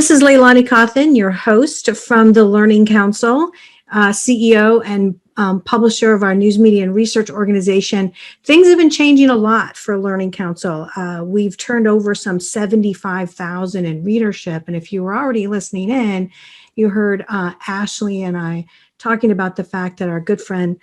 this is Leilani Cawthon, your host from the Learning Counsel, CEO and publisher of our news media and research organization. Things have been changing a lot for Learning Counsel. We've turned over some 75,000 in readership. And if you were already listening in, you heard Ashley and I talking about the fact that our good friend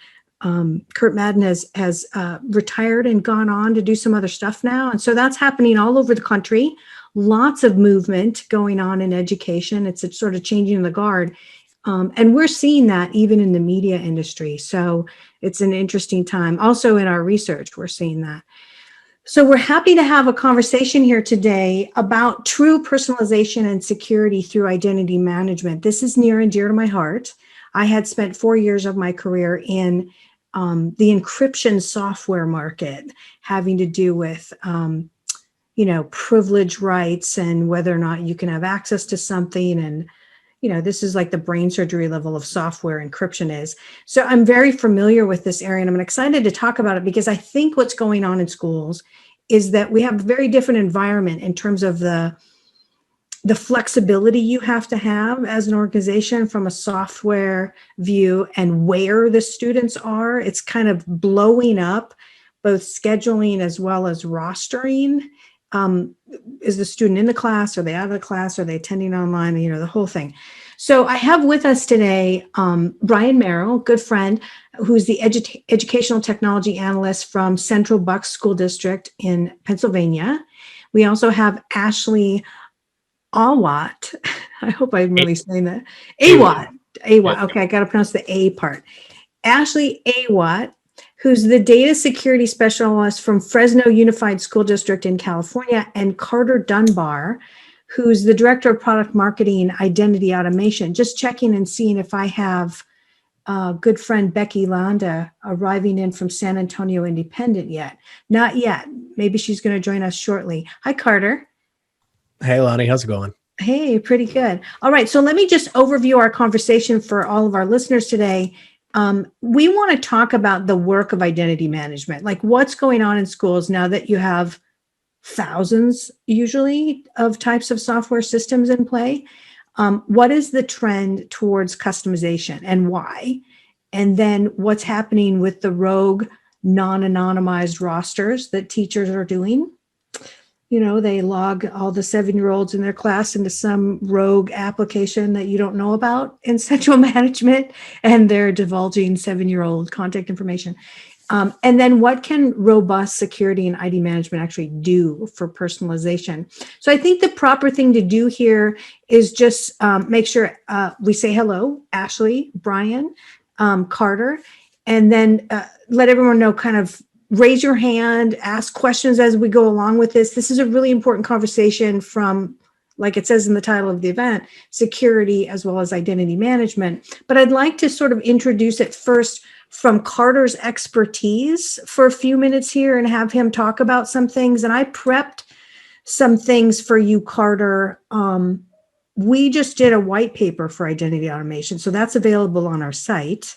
Kurt Madden has retired and gone on to do some other stuff now. And so that's happening all over the country. Lots of movement going on in education. It's sort of changing the guard. And we're seeing that even in the media industry. So it's an interesting time. Also in our research, we're seeing that. So we're happy to have a conversation here today about true personalization and security through identity management. This is near and dear to my heart. I had spent 4 years of my career in the encryption software market, having to do with privilege rights and whether or not you can have access to something. And, this is like the brain surgery level of software encryption is. So I'm very familiar with this area and I'm excited to talk about it because I think what's going on in schools is that we have a very different environment in terms of the flexibility you have to have as an organization from a software view and where the students are. It's kind of blowing up both scheduling as well as rostering. Is the student in the class? Are they out of the class? Are they attending online? The whole thing. So I have with us today Brian Merrill, good friend, who's the educational technology analyst from Central Bucks School District in Pennsylvania. We also have Ashley Aouate. I hope I'm really saying that. Aouate. Okay, I got to pronounce the A part. Ashley Aouate, who's the data security specialist from Fresno Unified School District in California, and Carter Dunbar, who's the director of product marketing identity automation. Just checking and seeing if I have good friend Becky Landa arriving in from San Antonio Independent yet. Not yet. Maybe she's going to join us shortly. Hi, Carter. Hey, Lonnie, how's it going? Hey, pretty good. All right, so let me just overview our conversation for all of our listeners today. We want to talk about the work of identity management, like what's going on in schools now that you have thousands usually of types of software systems in play. What is the trend towards customization and why? And then what's happening with the rogue non-anonymized rosters that teachers are doing? They log all the 7-year-olds in their class into some rogue application that you don't know about in central management, and they're divulging 7-year-old contact information. And then what can robust security and ID management actually do for personalization? So I think the proper thing to do here is just make sure we say hello, Ashley, Brian, Carter, and then let everyone know kind of raise your hand, ask questions as we go along with this. This is a really important conversation from, like it says in the title of the event, security as well as identity management. But I'd like to sort of introduce it first from Carter's expertise for a few minutes here and have him talk about some things. And I prepped some things for you, Carter. We just did a white paper for identity automation. So that's available on our site.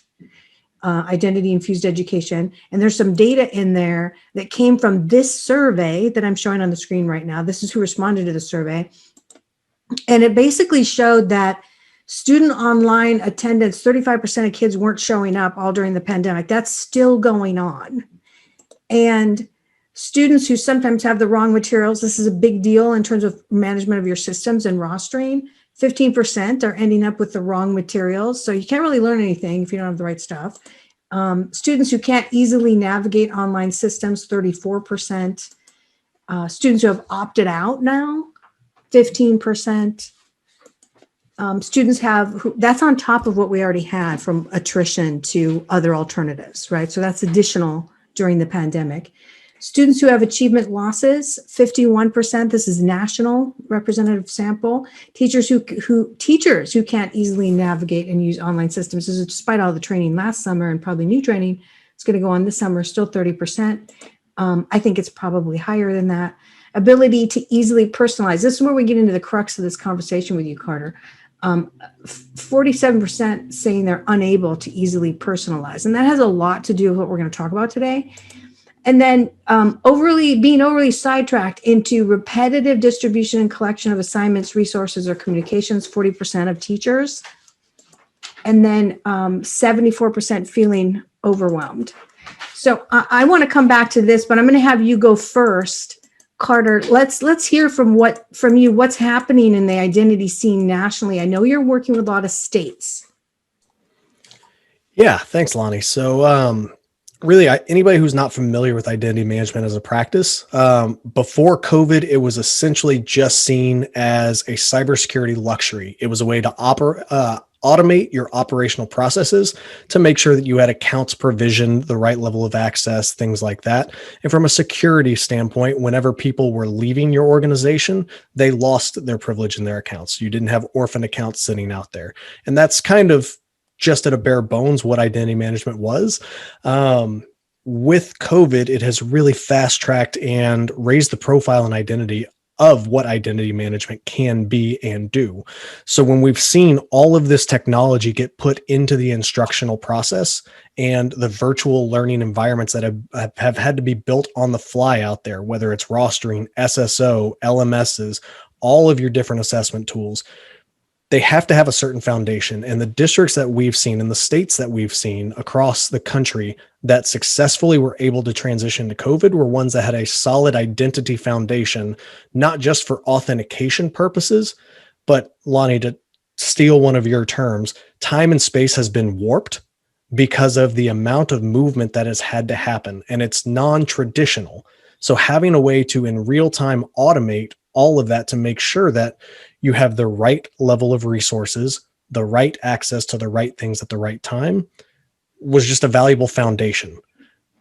Identity infused education. And there's some data in there that came from this survey that I'm showing on the screen right now. This is who responded to the survey. And it basically showed that student online attendance, 35% of kids weren't showing up all during the pandemic. That's still going on. And students who sometimes have the wrong materials, this is a big deal in terms of management of your systems and rostering. 15% are ending up with the wrong materials. So you can't really learn anything if you don't have the right stuff. Students who can't easily navigate online systems, 34%. Students who have opted out now, 15%. Students that's on top of what we already had from attrition to other alternatives, right? So that's additional during the pandemic. Students who have achievement losses, 51%. This is national representative sample. Teachers who can't easily navigate and use online systems. This is despite all the training last summer and probably new training. It's going to go on this summer, still 30%. I think it's probably higher than that. Ability to easily personalize. This is where we get into the crux of this conversation with you, Carter. 47% saying they're unable to easily personalize. And that has a lot to do with what we're going to talk about today. And then being overly sidetracked into repetitive distribution and collection of assignments, resources, or communications, 40% of teachers. And then 74% feeling overwhelmed. So I want to come back to this, but I'm going to have you go first, Carter. Let's hear from you. What's happening in the identity scene nationally? I know you're working with a lot of states. Yeah, thanks, Lonnie. So, really, anybody who's not familiar with identity management as a practice, before COVID, it was essentially just seen as a cybersecurity luxury. It was a way to automate your operational processes to make sure that you had accounts provisioned, the right level of access, things like that. And from a security standpoint, whenever people were leaving your organization, they lost their privilege in their accounts. You didn't have orphan accounts sitting out there. And that's kind of just at a bare bones what identity management was. With COVID, it has really fast tracked and raised the profile and identity of what identity management can be and do. So when we've seen all of this technology get put into the instructional process and the virtual learning environments that have had to be built on the fly out there, whether it's rostering, SSO, LMSs, all of your different assessment tools, they have to have a certain foundation. And the districts that we've seen and the states that we've seen across the country that successfully were able to transition to COVID were ones that had a solid identity foundation, not just for authentication purposes, but Lonnie, to steal one of your terms, time and space has been warped because of the amount of movement that has had to happen, and it's non-traditional. So having a way to in real time automate all of that to make sure that you have the right level of resources, the right access to the right things at the right time was just a valuable foundation.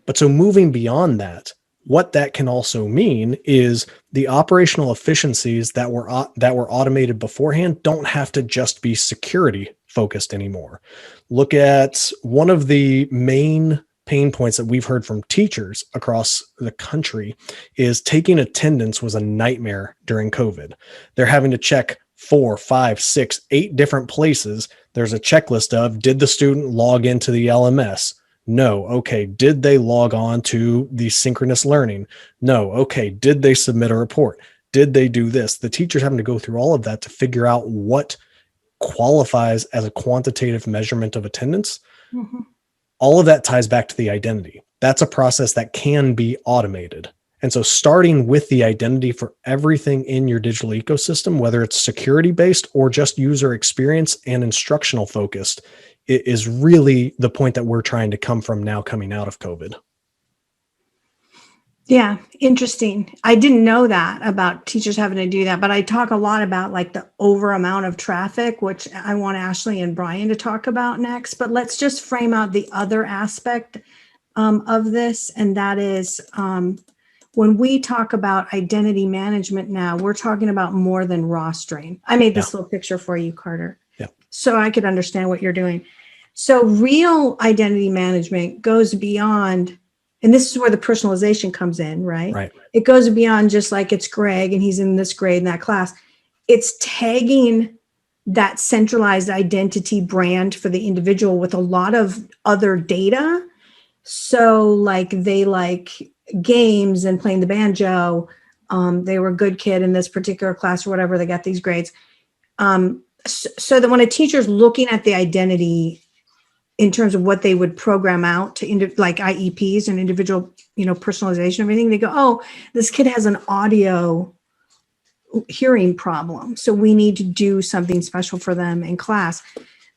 But so moving beyond that, what that can also mean is the operational efficiencies that were automated beforehand don't have to just be security focused anymore. Look at one of the main pain points that we've heard from teachers across the country is taking attendance was a nightmare during COVID. They're having to check 4, 5, 6, 8 different places. There's a checklist of, did the student log into the LMS? No. Okay. Did they log on to the synchronous learning? No. Okay. Did they submit a report? Did they do this? The teacher's having to go through all of that to figure out what qualifies as a quantitative measurement of attendance. Mm-hmm. All of that ties back to the identity. That's a process that can be automated. And so starting with the identity for everything in your digital ecosystem, whether it's security-based or just user experience and instructional focused, it is really the point that we're trying to come from now coming out of COVID. Yeah, interesting. I didn't know that about teachers having to do that, but I talk a lot about like the over amount of traffic, which I want Ashley and Brian to talk about next. But let's just frame out the other aspect of this, and that is when we talk about identity management now, we're talking about more than rostering. I made this little picture for you, Carter, so I could understand what you're doing. So real identity management goes beyond, and this is where the personalization comes in, right? Right. It goes beyond just like it's Greg and he's in this grade in that class. It's tagging that centralized identity brand for the individual with a lot of other data. So like they like games and playing the banjo. They were a good kid in this particular class or whatever, they got these grades. So that when a teacher's looking at the identity in terms of what they would program out to like IEPs and individual, personalization, everything, they go, oh, this kid has an audio hearing problem, so we need to do something special for them in class.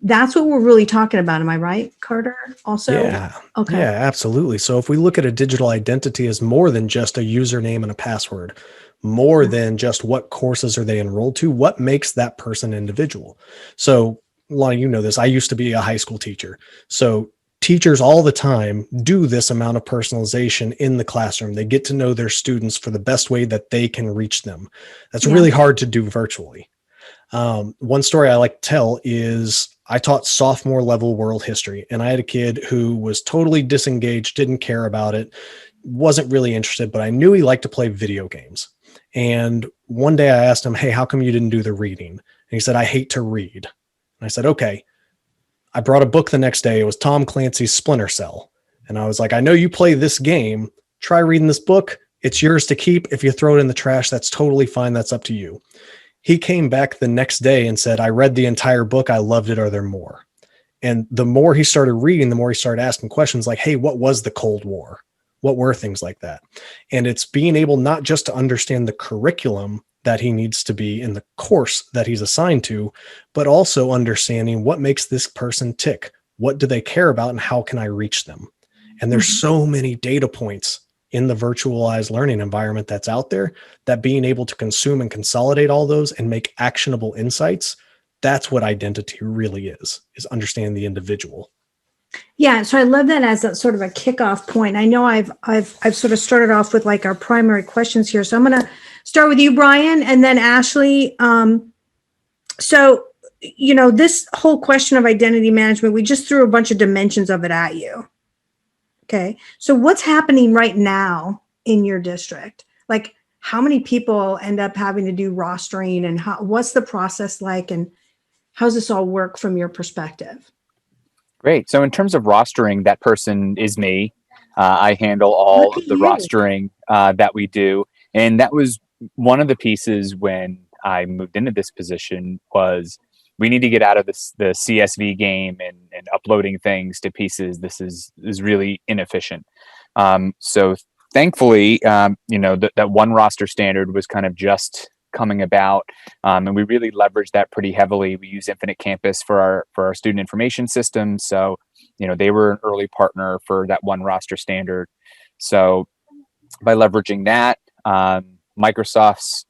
That's what we're really talking about. Am I right, Carter? Also? Yeah. Okay. Yeah, absolutely. So if we look at a digital identity as more than just a username and a password, more than just what courses are they enrolled to, what makes that person individual? So Lonnie, you know this. I used to be a high school teacher. So teachers all the time do this amount of personalization in the classroom. They get to know their students for the best way that they can reach them. That's really hard to do virtually. One story I like to tell is I taught sophomore level world history, and I had a kid who was totally disengaged, didn't care about it, wasn't really interested, but I knew he liked to play video games. And one day I asked him, hey, how come you didn't do the reading? And he said, I hate to read. And I said, okay. I brought a book the next day. It was Tom Clancy's Splinter Cell. And I was like, I know you play this game. try reading this book. It's yours to keep. If you throw it in the trash, that's totally fine. That's up to you. He came back the next day and said, I read the entire book. I loved it. Are there more? And the more he started reading, the more he started asking questions like, hey, what was the Cold War? What were things like that? And it's being able not just to understand the curriculum that he needs to be in the course that he's assigned to, but also understanding what makes this person tick. What do they care about and how can I reach them? And there's so many data points in the virtualized learning environment that's out there that being able to consume and consolidate all those and make actionable insights, that's what identity really is understanding the individual. Yeah, so I love that as a sort of a kickoff point. I know I've sort of started off with like our primary questions here. So I'm going to start with you, Brian, and then Ashley. So, this whole question of identity management, we just threw a bunch of dimensions of it at you. Okay. So what's happening right now in your district? Like how many people end up having to do rostering and what's the process like and how does this all work from your perspective? Great. So in terms of rostering, that person is me. I handle all of the rostering that we do. And that was one of the pieces when I moved into this position was we need to get out of the CSV game and uploading things to pieces. This is really inefficient. So thankfully, that one roster standard was kind of just coming about, and we really leveraged that pretty heavily. We use Infinite Campus for our student information system. So, they were an early partner for that one roster standard. So by leveraging that, Microsoft's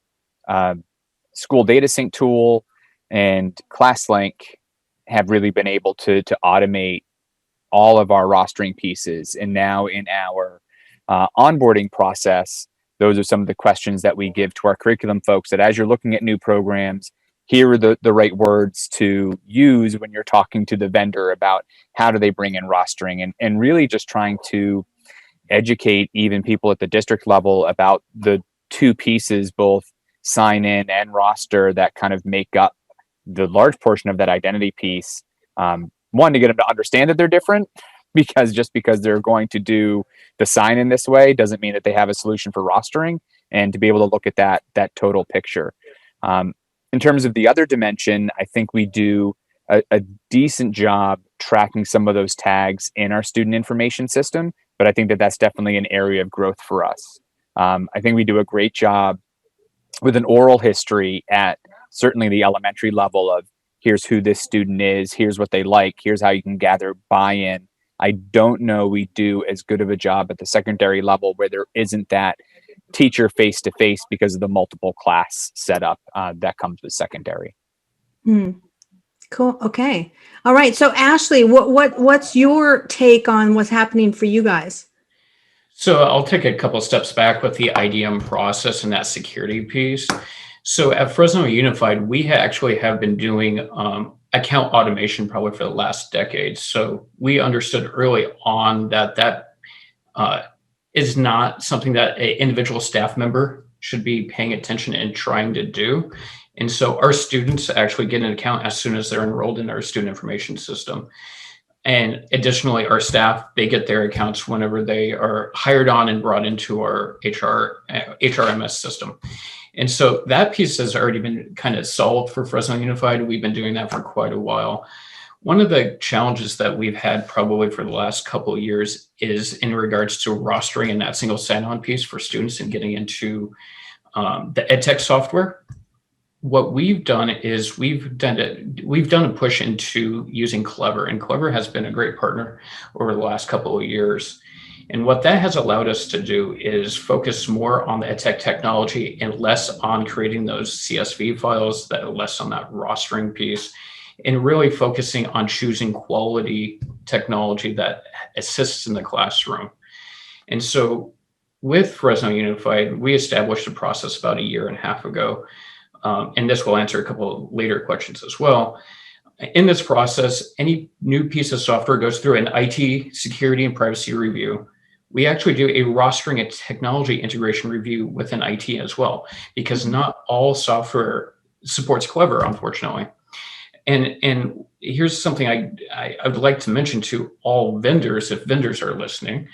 school data sync tool and ClassLink have really been able to automate all of our rostering pieces. And now in our onboarding process, those are some of the questions that we give to our curriculum folks that as you're looking at new programs, here are the right words to use when you're talking to the vendor about how do they bring in rostering and really just trying to educate even people at the district level about the two pieces, both sign in and roster, that kind of make up the large portion of that identity piece. One, to get them to understand that they're different, because just because they're going to do the sign in this way doesn't mean that they have a solution for rostering, and to be able to look at that total picture. In terms of the other dimension, I think we do a decent job tracking some of those tags in our student information system, but I think that that's definitely an area of growth for us. I think we do a great job with an oral history at certainly the elementary level of here's who this student is, here's what they like, here's how you can gather buy-in. I don't know we do as good of a job at the secondary level where there isn't that teacher face-to-face because of the multiple class setup that comes with secondary. Cool. Okay. All right. So Ashley, what's your take on what's happening for you guys? So I'll take a couple steps back with the IDM process and that security piece. So at Fresno Unified, we actually have been doing account automation probably for the last decade. So we understood early on that is not something that an individual staff member should be paying attention and trying to do. And so our students actually get an account as soon as they're enrolled in our student information system. And additionally, our staff, they get their accounts whenever they are hired on and brought into our HRMS system. And so that piece has already been kind of solved for Fresno Unified. We've been doing that for quite a while. One of the challenges that we've had probably for the last couple of years is in regards to rostering and that single sign-on piece for students and getting into the EdTech software. What we've done is we've done a push into using Clever, and Clever has been a great partner over the last couple of years. And what that has allowed us to do is focus more on the EdTech technology and less on creating those CSV files, that are less on that rostering piece, and really focusing on choosing quality technology that assists in the classroom. And so with Fresno Unified, we established a process about 1.5 years ago. And this will answer a couple of later questions as well. In this process, any new piece of software goes through an IT security and privacy review. We actually do a rostering and technology integration review within IT as well, because not all software supports Clever, unfortunately. And here's something I would like to mention to all vendors, if vendors are listening,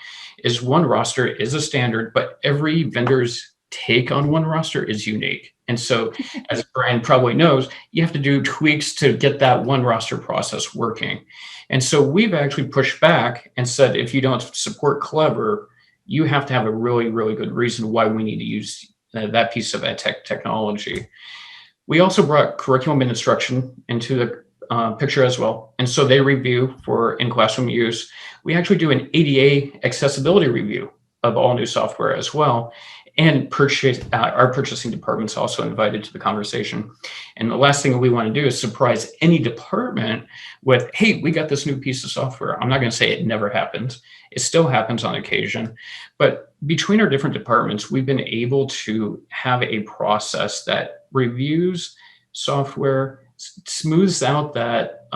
is one roster is a standard, but every vendor's take on one roster is unique. And so, as Brian probably knows, you have to do tweaks to get that one roster process working. And so we've actually pushed back and said, if you don't support Clever, you have to have a really, really good reason why we need to use that piece of technology. We also brought curriculum and instruction into the picture as well. And so they review for in-classroom use. We actually do an ADA accessibility review of all new software as well. And our purchasing department's also invited to the conversation. And the last thing we want to do is surprise any department with, hey, we got this new piece of software. I'm not going to say it never happens. It still happens on occasion. But between our different departments, we've been able to have a process that reviews software, smooths out that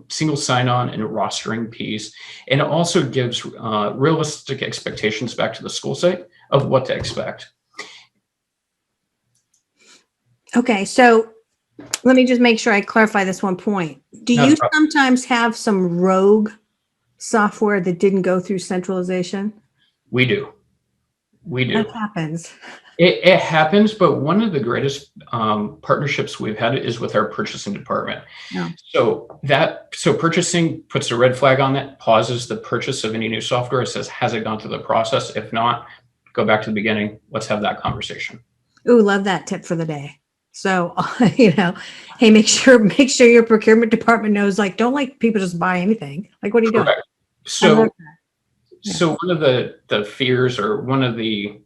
single sign-on and rostering piece, and it also gives realistic expectations back to the school site of what to expect. Okay, so let me just make sure I clarify this one point. Do you sometimes have some rogue software that didn't go through centralization? We do. That happens. It happens, but one of the greatest partnerships we've had is with our purchasing department. Yeah. So purchasing puts a red flag on it, pauses the purchase of any new software. It says, has it gone through the process? If not, go back to the beginning. Let's have that conversation. Ooh, love that tip for the day. So, hey, make sure your procurement department knows, like, don't let people just buy anything. Like, what are you doing? So one of the fears, or one of the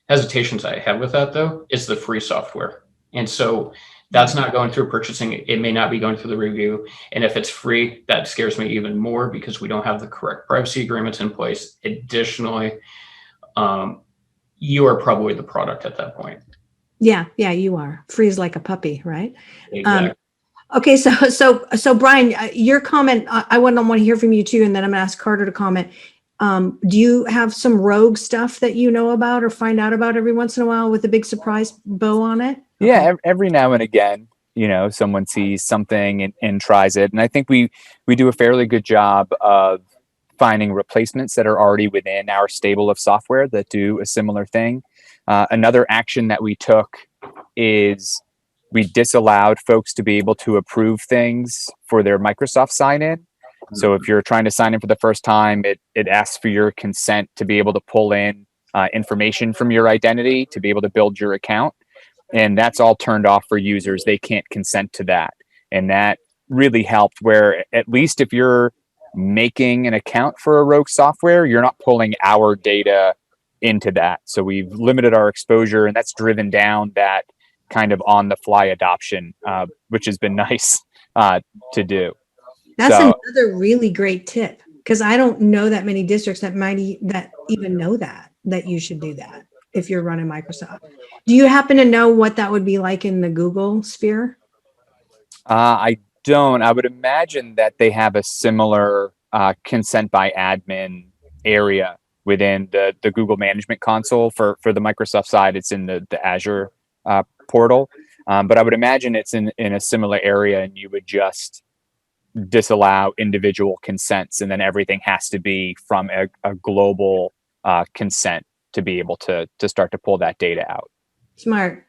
hesitations I have with that, though, is the free software. And so that's not going through purchasing. It may not be going through the review. And if it's free, that scares me even more, because we don't have the correct privacy agreements in place. Additionally, you are probably the product at that point. Yeah, you are. Free is like a puppy, right? Exactly. Okay, so Brian, your comment, I want to hear from you too, and then I'm going to ask Carter to comment. Do you have some rogue stuff that you know about or find out about every once in a while with a big surprise bow on it? Okay. Yeah, every now and again, someone sees something and tries it. And I think we do a fairly good job of finding replacements that are already within our stable of software that do a similar thing. Another action that we took is we disallowed folks to be able to approve things for their Microsoft sign-in. So if you're trying to sign in for the first time, it asks for your consent to be able to pull in information from your identity to be able to build your account. And that's all turned off for users. They can't consent to that. And that really helped, where at least if you're making an account for a rogue software, you're not pulling our data into that. So we've limited our exposure, and that's driven down that kind of on the fly adoption, which has been nice to do. That's another really great tip, because I don't know that many districts that even know that you should do that if you're running Microsoft. Do you happen to know what that would be like in the Google sphere? I don't. I would imagine that they have a similar consent by admin area within the Google Management Console. For the Microsoft side, it's in the Azure portal. But I would imagine it's in a similar area, and you would just disallow individual consents, and then everything has to be from a global consent to be able to start to pull that data out. Smart.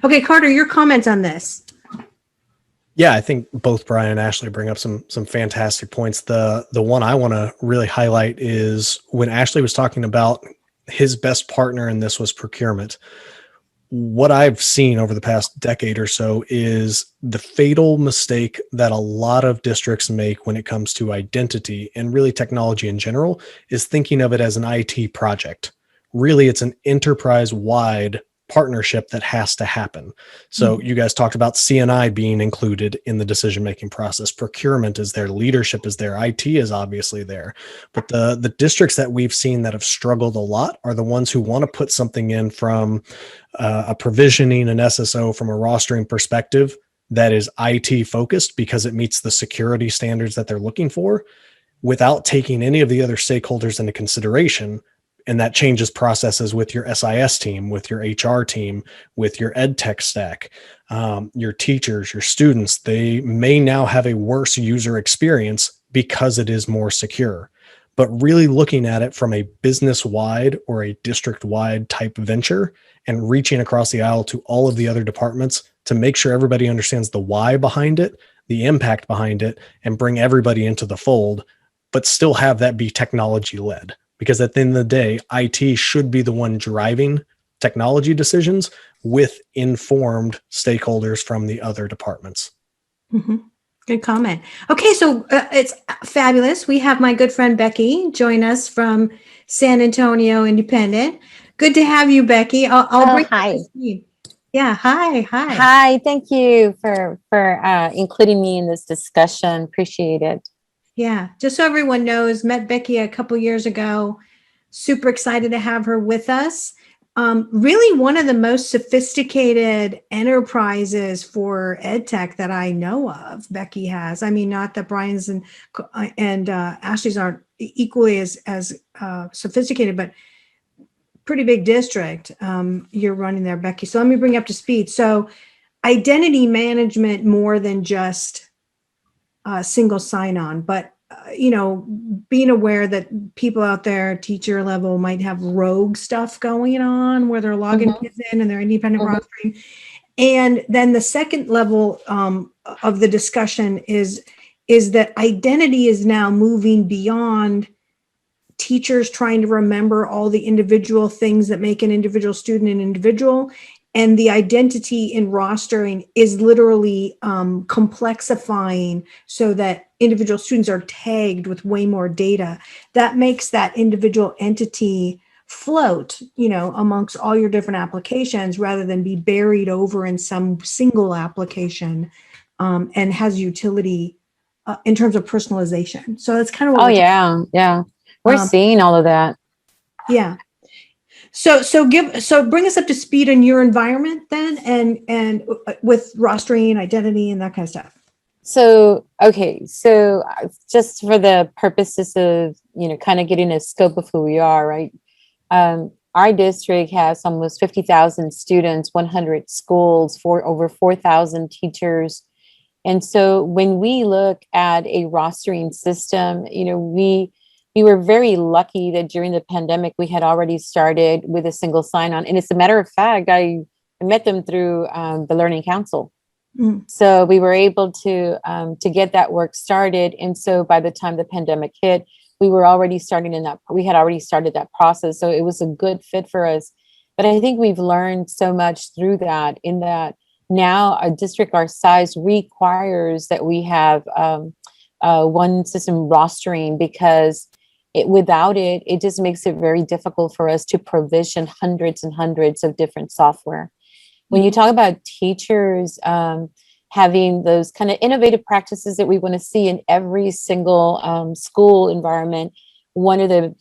Okay, Carter, your comments on this. Yeah, I think both Brian and Ashley bring up some fantastic points. The one I want to really highlight is when Ashley was talking about his best partner, and this was procurement. What I've seen over the past decade or so is the fatal mistake that a lot of districts make when it comes to identity and really technology in general is thinking of it as an IT project. Really, it's an enterprise-wide partnership that has to happen. So you guys talked about CNI being included in the decision-making process. Procurement is there, leadership is there, IT is obviously there. But the districts that we've seen that have struggled a lot are the ones who want to put something in from a provisioning, an SSO, from a rostering perspective that is IT focused because it meets the security standards that they're looking for, without taking any of the other stakeholders into consideration, And that changes processes with your SIS team, with your HR team, with your ed tech stack, your teachers, your students. They may now have a worse user experience because it is more secure. But really looking at it from a business-wide or a district-wide type venture and reaching across the aisle to all of the other departments to make sure everybody understands the why behind it, the impact behind it, and bring everybody into the fold, but still have that be technology-led. Because at the end of the day, IT should be the one driving technology decisions with informed stakeholders from the other departments. Mm-hmm. Good comment. Okay, so it's fabulous. We have my good friend Becky join us from San Antonio Independent. Good to have you, Becky. I'll bring hi. you to speed. Yeah, hi. Hi, thank you for including me in this discussion. Appreciate it. Yeah, just so everyone knows, met Becky a couple years ago. Super excited to have her with us. Really one of the most sophisticated enterprises for ed tech that I know of, Becky has. I mean, not that Brian's and Ashley's aren't equally as sophisticated, but pretty big district you're running there, Becky. So let me bring you up to speed. So identity management more than just single sign-on, but being aware that people out there, teacher level, might have rogue stuff going on where they're logging kids in and they're independent rostering. And then the second level of the discussion is that identity is now moving beyond teachers trying to remember all the individual things that make an individual student an individual. And the identity in rostering is literally complexifying so that individual students are tagged with way more data. That makes that individual entity float, amongst all your different applications rather than be buried over in some single application and has utility in terms of personalization. So that's kind of what yeah. We're seeing all of that. Yeah. So bring us up to speed on your environment then, and with rostering, identity, and that kind of stuff. So just for the purposes of kind of getting a scope of who we are, right? Our district has almost 50,000 students, 100 schools, over 4,000 teachers, and so when we look at a rostering system, we were very lucky that during the pandemic, we had already started with a single sign-on. And as a matter of fact, I met them through the Learning Counsel. So we were able to get that work started. And so by the time the pandemic hit, we had already started that process. So it was a good fit for us. But I think we've learned so much through that, in that now a district our size requires that we have one system rostering, because without it, it just makes it very difficult for us to provision hundreds and hundreds of different software. When you talk about teachers having those kind of innovative practices that we want to see in every single school environment, one of the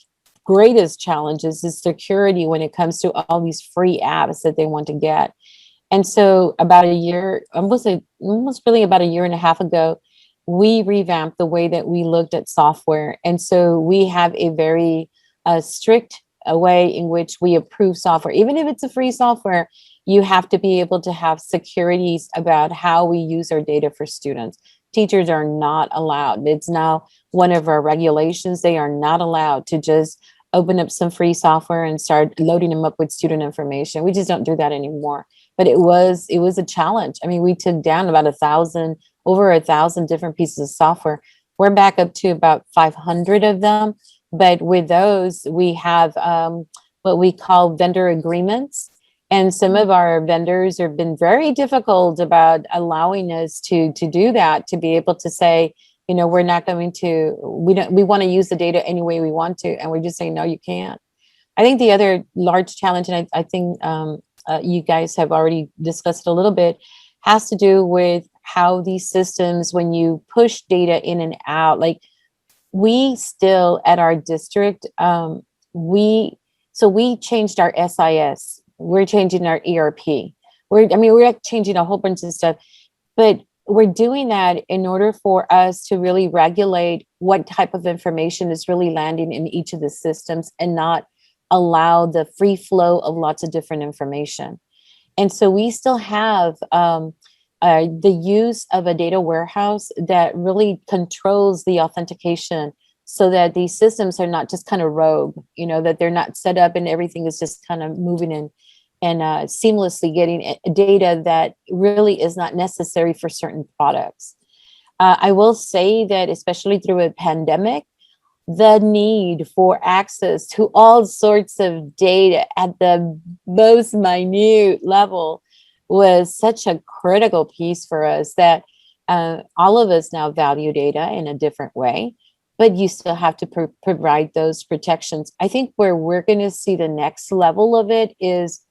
greatest challenges is security when it comes to all these free apps that they want to get. And so about almost really about a year and a half ago, we revamped the way that we looked at software. And so we have a very strict way in which we approve software. Even if it's a free software, you have to be able to have securities about how we use our data for students. Teachers are not allowed. It's now one of our regulations. They are not allowed to just open up some free software and start loading them up with student information. We just don't do that anymore. But it was a challenge. I mean, we took down about over 1,000 different pieces of software. We're back up to about 500 of them. But with those, we have what we call vendor agreements. And some of our vendors have been very difficult about allowing us to do that, to be able to say, we're not going to, we want to use the data any way we want to. And we're just saying, no, you can't. I think the other large challenge, and I think you guys have already discussed a little bit, has to do with how these systems, when you push data in and out, like we still at our district, we changed our SIS. We're changing our ERP. We're changing a whole bunch of stuff, but we're doing that in order for us to really regulate what type of information is really landing in each of the systems, and not allow the free flow of lots of different information. And so we still have the use of a data warehouse that really controls the authentication, so that these systems are not just kind of rogue, that they're not set up and everything is just kind of moving in and seamlessly getting data that really is not necessary for certain products. I will say that especially through a pandemic, the need for access to all sorts of data at the most minute level was such a critical piece for us that all of us now value data in a different way, but you still have to provide those protections. I think where we're going to see the next level of it is,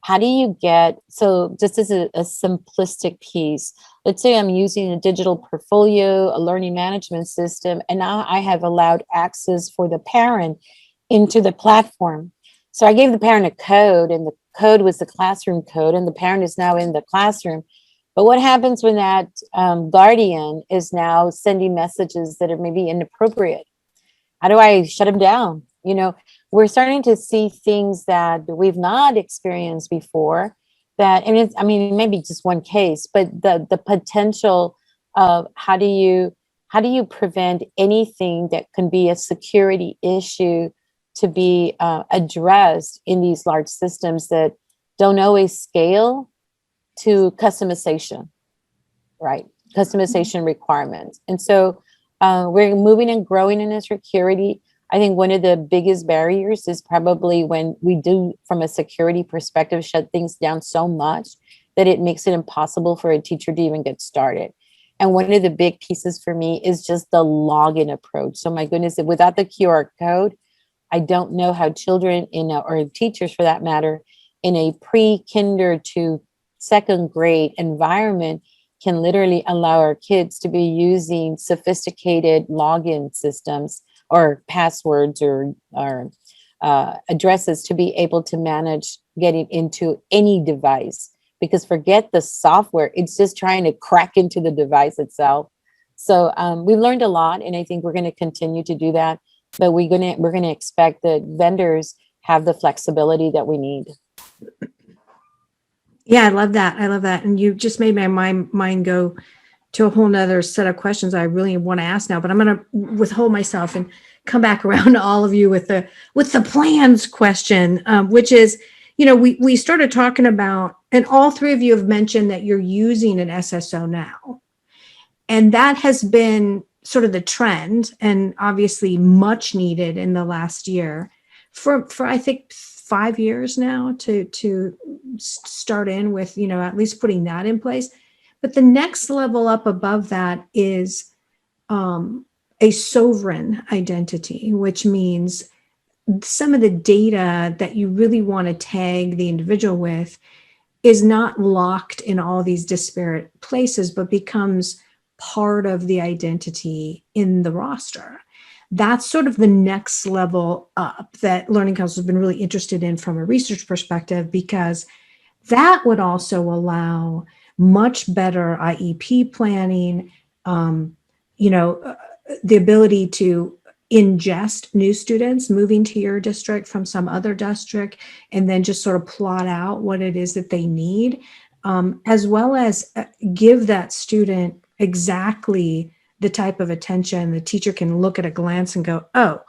how do you get, so just as a simplistic piece, let's say I'm using a digital portfolio, a learning management system, and now I have allowed access for the parent into the platform. So I gave the parent a code, and the code was the classroom code, and the parent is now in the classroom. But what happens when that guardian is now sending messages that are maybe inappropriate? How do I shut them down? We're starting to see things that we've not experienced before. And it's, maybe just one case, but the potential of how do you prevent anything that can be a security issue to be addressed in these large systems that don't always scale to customization, right? Customization requirements. And so we're moving and growing in security. I think one of the biggest barriers is probably when we do, from a security perspective, shut things down so much that it makes it impossible for a teacher to even get started. And one of the big pieces for me is just the login approach. So my goodness, without the QR code, I don't know how children or teachers for that matter, in a pre-kinder to second grade environment can literally allow our kids to be using sophisticated login systems or passwords or addresses to be able to manage getting into any device. Because forget the software, it's just trying to crack into the device itself. So we've learned a lot, and I think we're going to continue to do that. But we're going to expect that vendors have the flexibility that we need. Yeah, I love that. And you just made my mind go to a whole nother set of questions I really want to ask now, but I'm going to withhold myself and come back around to all of you with the plans question, which is, we started talking about, and all three of you have mentioned that you're using an SSO now. And that has been sort of the trend, and obviously much needed in the last year for I think 5 years now to start in with, at least putting that in place. But the next level up above that is a sovereign identity, which means some of the data that you really want to tag the individual with is not locked in all these disparate places, but becomes part of the identity in the roster. That's sort of the next level up that Learning Counsel has been really interested in from a research perspective, because that would also allow much better IEP planning, the ability to ingest new students moving to your district from some other district, and then just sort of plot out what it is that they need, as well as give that student exactly the type of attention the teacher can look at a glance and go, oh,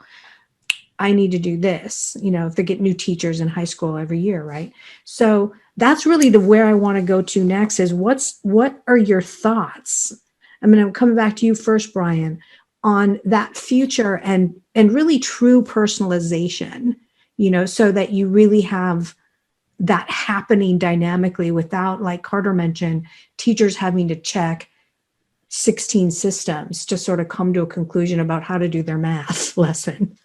I need to do this, if they get new teachers in high school every year, right? So that's really where I want to go to next is what are your thoughts? I'm going to come back to you first, Brian, on that future and really true personalization, so that you really have that happening dynamically without, like Carter mentioned, teachers having to check 16 systems to sort of come to a conclusion about how to do their math lesson.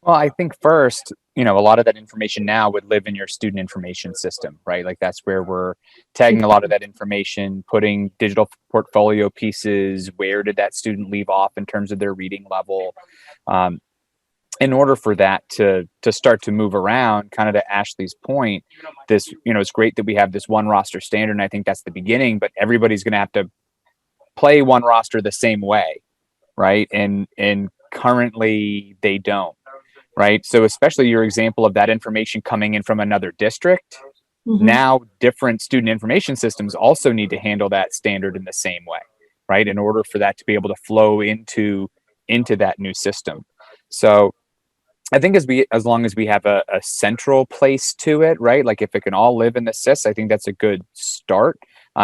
Well, I think first, a lot of that information now would live in your student information system, right? Like that's where we're tagging a lot of that information, putting digital portfolio pieces. Where did that student leave off in terms of their reading level? In order for that to start to move around, kind of to Ashley's point, this, it's great that we have this one roster standard, and I think that's the beginning, but everybody's going to have to play one roster the same way, right? And currently they don't. right? So especially your example of that information coming in from another district, Mhm. now different student information systems also need to handle that standard in the same way, right? In order for that to be able to flow into that new system. So I think as long as we have a central place to it, right? Like if it can all live in the SIS, I think that's a good start,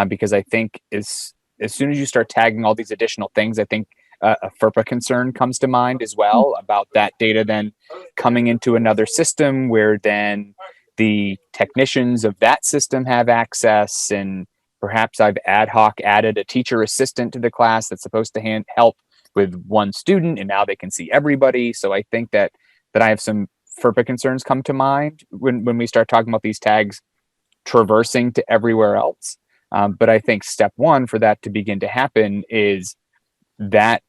because I think as soon as you start tagging all these additional things, I think a FERPA concern comes to mind as well about that data then coming into another system where then the technicians of that system have access, and perhaps I've ad hoc added a teacher assistant to the class that's supposed to help with one student, and now they can see everybody. So I think that I have some FERPA concerns come to mind when we start talking about these tags traversing to everywhere else. But I think step one for that to begin to happen is that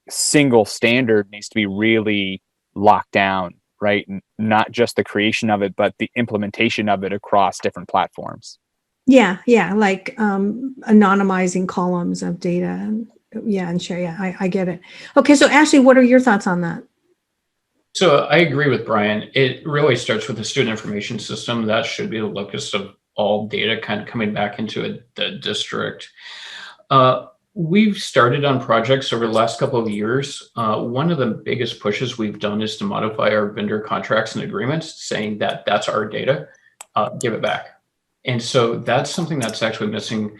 single standard needs to be really locked down, right? And not just the creation of it, but the implementation of it across different platforms. Yeah, like anonymizing columns of data. Yeah, and share. Yeah, I get it. Okay, so Ashley, what are your thoughts on that? So I agree with Brian. It really starts with the student information system. That should be the locus of all data kind of coming back into the district. We've started on projects over the last couple of years. One of the biggest pushes we've done is to modify our vendor contracts and agreements, saying that that's our data, give it back. And so that's something that's actually missing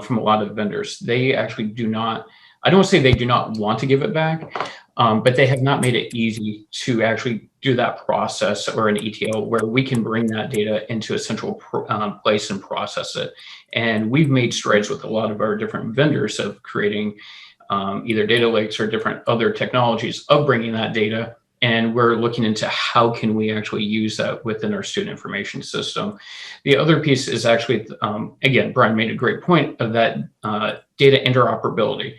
from a lot of vendors. They actually do not, I don't say they do not want to give it back, but they have not made it easy to actually do that process or an ETL where we can bring that data into a central place and process it. And we've made strides with a lot of our different vendors of creating either data lakes or different other technologies of bringing that data. And we're looking into how can we actually use that within our student information system. The other piece is actually, again, Brian made a great point of that data interoperability,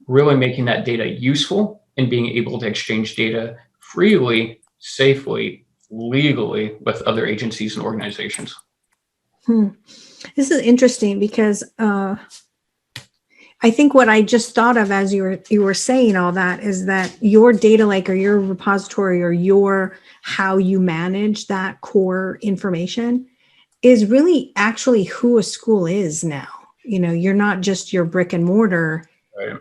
really making that data useful and being able to exchange data freely, safely, legally with other agencies and organizations. This is interesting because I think what I just thought of as you were saying all that is that your data lake or your repository or your how you manage that core information is really actually who a school is now. You know, you're not just your brick and mortar. Right.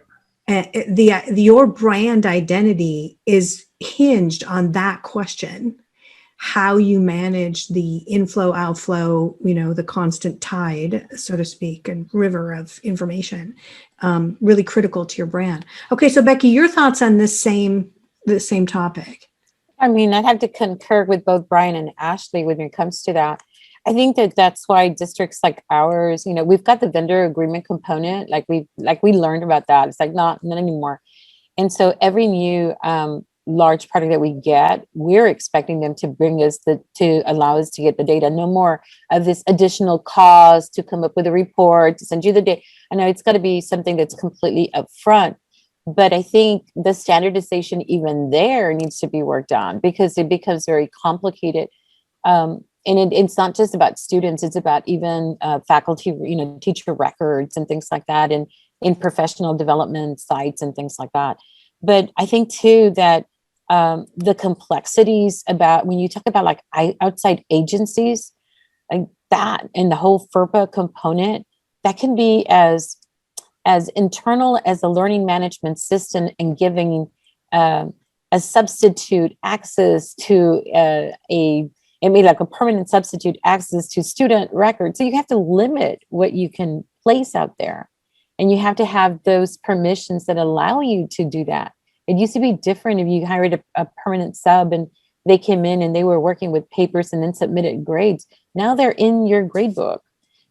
Your brand identity is hinged on that question. How you manage the inflow, outflow, you know, the constant tide, so to speak, and river of information, really critical to your brand. Okay, so Becky, your thoughts on this same topic? I mean, I have to concur with both Brian and Ashley when it comes to that. I think that that's why districts like ours, you know, we've got the vendor agreement component, like we learned about that. It's like not anymore. And so every new large project that we get, we're expecting them to bring us to allow us to get the data. No more of this additional cost to come up with a report, to send you the data. I know it's got to be something that's completely upfront, but I think the standardization even there needs to be worked on because it becomes very complicated. And it's not just about students, it's about even faculty, you know, teacher records and things like that, and in professional development sites and things like that. But I think too that the complexities about when you talk about like outside agencies, like that and the whole FERPA component, that can be as internal as a learning management system and giving a substitute access to like a permanent substitute access to student records. So you have to limit what you can place out there. And you have to have those permissions that allow you to do that. It used to be different if you hired a permanent sub and they came in and they were working with papers and then submitted grades. Now they're in your grade book.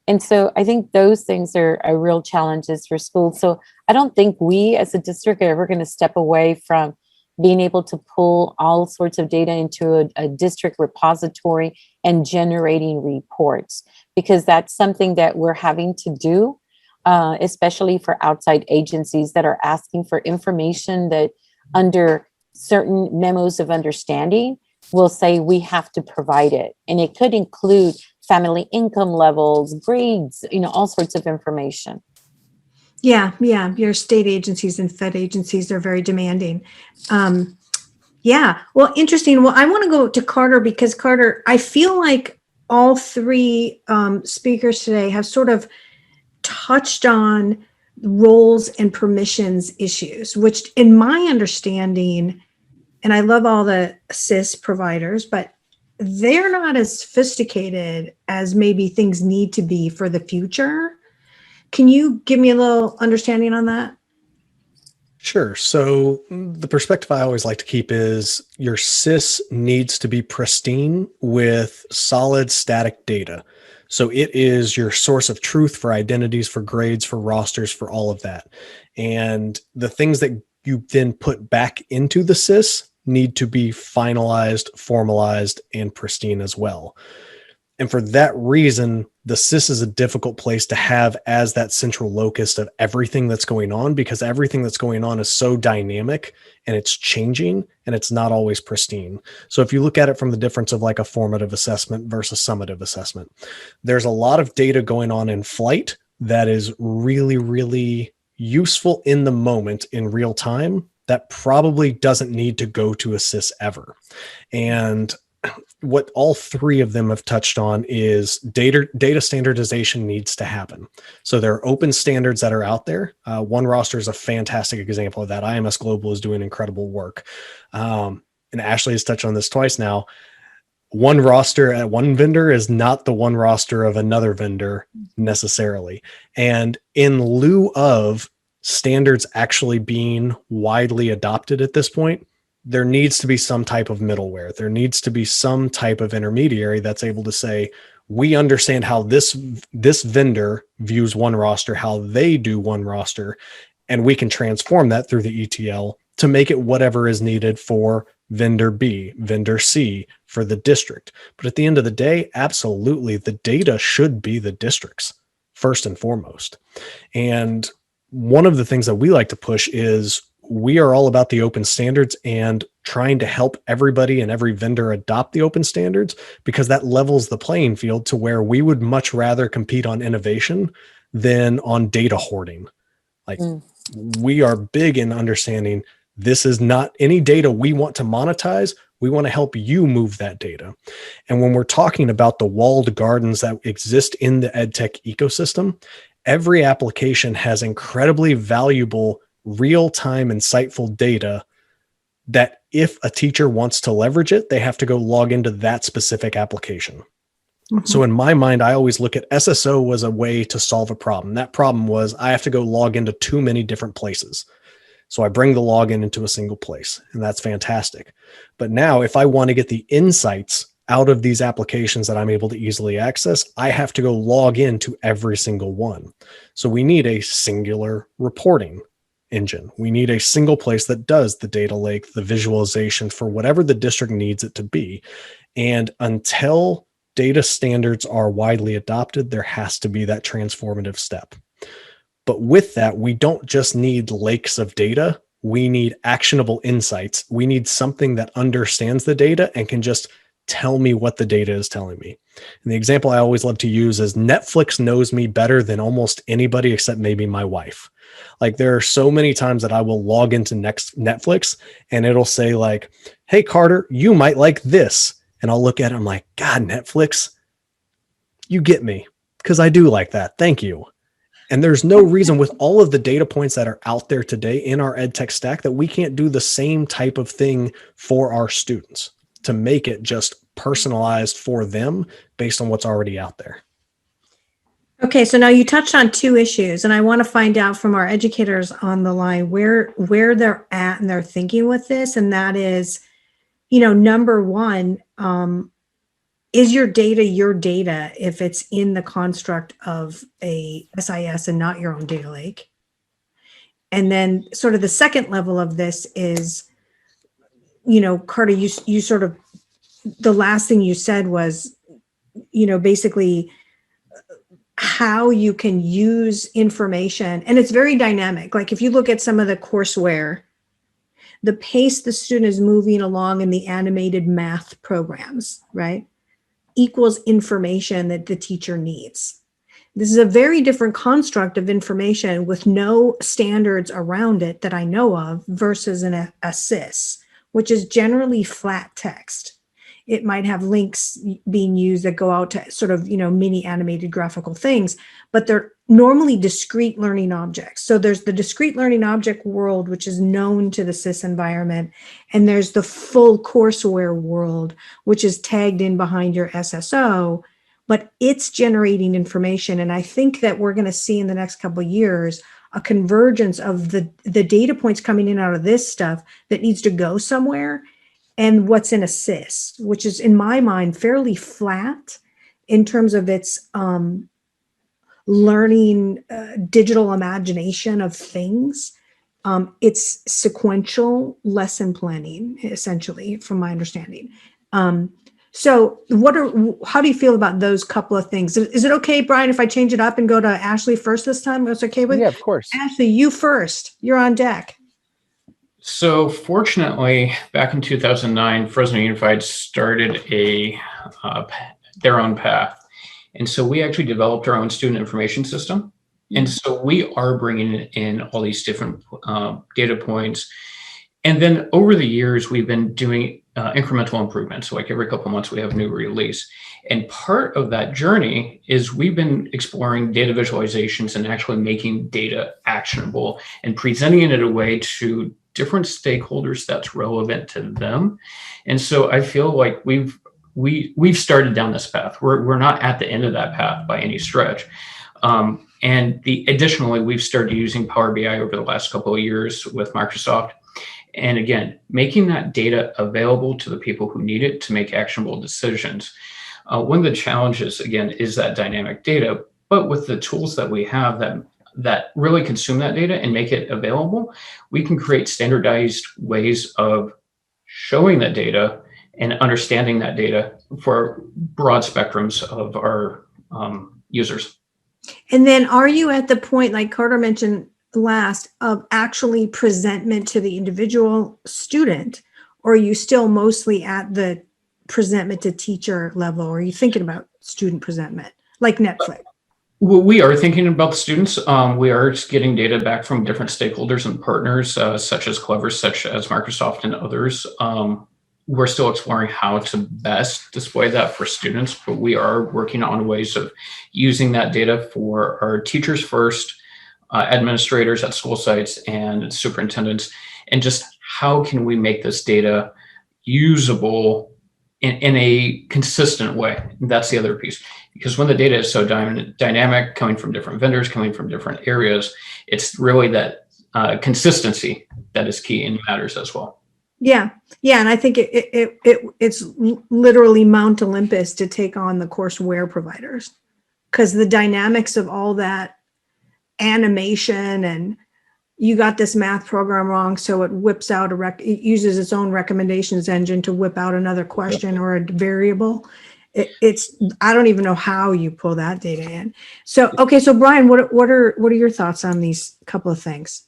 And so I think those things are real challenges for schools. So I don't think we as a district are ever going to step away from being able to pull all sorts of data into a district repository and generating reports, because that's something that we're having to do, especially for outside agencies that are asking for information that under certain memos of understanding will say we have to provide it. And it could include family income levels, grades, you know, all sorts of information. Yeah. Your state agencies and Fed agencies are very demanding. Yeah. Well, interesting. Well, I want to go to Carter because Carter, I feel like all three speakers today have sort of touched on roles and permissions issues, which in my understanding, and I love all the SIS providers, but they're not as sophisticated as maybe things need to be for the future. Can you give me a little understanding on that? Sure. So the perspective I always like to keep is your SIS needs to be pristine with solid static data. So it is your source of truth for identities, for grades, for rosters, for all of that. And the things that you then put back into the SIS need to be finalized, formalized, and pristine as well. And for that reason, the SIS is a difficult place to have as that central locus of everything that's going on, because everything that's going on is so dynamic and it's changing and it's not always pristine. So if you look at it from the difference of like a formative assessment versus summative assessment, there's a lot of data going on in flight that is really, really useful in the moment in real time that probably doesn't need to go to a SIS ever. And what all three of them have touched on is data standardization needs to happen. So there are open standards that are out there. One roster is a fantastic example of that. IMS Global is doing incredible work. And Ashley has touched on this twice now. One roster at one vendor is not the one roster of another vendor necessarily. And in lieu of standards actually being widely adopted at this point, there needs to be some type of middleware. There needs to be some type of intermediary that's able to say, we understand how this vendor views one roster, how they do one roster, and we can transform that through the ETL to make it whatever is needed for vendor B, vendor C, for the district. But at the end of the day, absolutely, the data should be the district's first and foremost. And one of the things that we like to push is we are all about the open standards and trying to help everybody and every vendor adopt the open standards, because that levels the playing field to where we would much rather compete on innovation than on data hoarding. Like we are big in understanding this is not any data we want to monetize. We want to help you move that data. And when we're talking about the walled gardens that exist in the EdTech ecosystem, every application has incredibly valuable real-time insightful data that if a teacher wants to leverage it, they have to go log into that specific application. Mm-hmm. So in my mind, I always look at SSO was a way to solve a problem. That problem was I have to go log into too many different places. So I bring the login into a single place, and that's fantastic. But now if I want to get the insights out of these applications that I'm able to easily access, I have to go log into every single one. So we need a singular reporting engine. We need a single place that does the data lake, the visualization for whatever the district needs it to be. And until data standards are widely adopted, there has to be that transformative step. But with that, we don't just need lakes of data. We need actionable insights. We need something that understands the data and can just tell me what the data is telling me. And the example I always love to use is Netflix knows me better than almost anybody except maybe my wife. Like there are so many times that I will log into Netflix and it'll say like, hey, Carter, you might like this. And I'll look at it. I'm like, God, Netflix, you get me because I do like that. Thank you. And there's no reason with all of the data points that are out there today in our EdTech stack that we can't do the same type of thing for our students to make it just personalized for them based on what's already out there. Okay, so now you touched on two issues, and I want to find out from our educators on the line where they're at and they're thinking with this, and that is, number one, is your data if it's in the construct of a SIS and not your own data lake? And then sort of the second level of this is, Carter, you sort of, the last thing you said was, basically how you can use information. And it's very dynamic. Like if you look at some of the courseware, the pace the student is moving along in the animated math programs, right, equals information that the teacher needs. This is a very different construct of information with no standards around it that I know of versus a SIS, which is generally flat text. It might have links being used that go out to sort of, mini animated graphical things, but they're normally discrete learning objects. So there's the discrete learning object world, which is known to the SIS environment. And there's the full courseware world, which is tagged in behind your SSO, but it's generating information. And I think that we're going to see in the next couple of years a convergence of the data points coming in out of this stuff that needs to go somewhere, and what's in a SIS, which is in my mind fairly flat in terms of its learning digital imagination of things. It's sequential lesson planning, essentially, from my understanding. So how do you feel about those couple of things? Is it okay, Brian, if I change it up and go to Ashley first this time? That's okay with you? Yeah, of course. Ashley, you first. You're on deck. So fortunately, back in 2009, Fresno Unified started their own path. And so we actually developed our own student information system. And so we are bringing in all these different data points. And then over the years, we've been doing incremental improvements. So like every couple of months, we have a new release. And part of that journey is we've been exploring data visualizations and actually making data actionable and presenting it in a way to different stakeholders that's relevant to them. And so I feel like we've started down this path. We're not at the end of that path by any stretch. Additionally, we've started using Power BI over the last couple of years with Microsoft. And again, making that data available to the people who need it to make actionable decisions. One of the challenges, again, is that dynamic data, but with the tools that we have that really consume that data and make it available, we can create standardized ways of showing that data and understanding that data for broad spectrums of our users. And then are you at the point, like Carter mentioned last, of actually presentment to the individual student, or are you still mostly at the presentment to teacher level? Or are you thinking about student presentment like Netflix? Well, we are thinking about the students. We are getting data back from different stakeholders and partners, such as Clever, such as Microsoft and others. We're still exploring how to best display that for students, but we are working on ways of using that data for our teachers first, administrators at school sites, and superintendents, and just how can we make this data usable in a consistent way. That's the other piece, because when the data is so dynamic, coming from different vendors, coming from different areas, it's really that consistency that is key and matters as well. Yeah. And I think it's literally Mount Olympus to take on the courseware providers, because the dynamics of all that animation, and you got this math program wrong, so it whips out it uses its own recommendations engine to whip out another question or a variable. I don't even know how you pull that data in. So, okay. So Brian, what are your thoughts on these couple of things?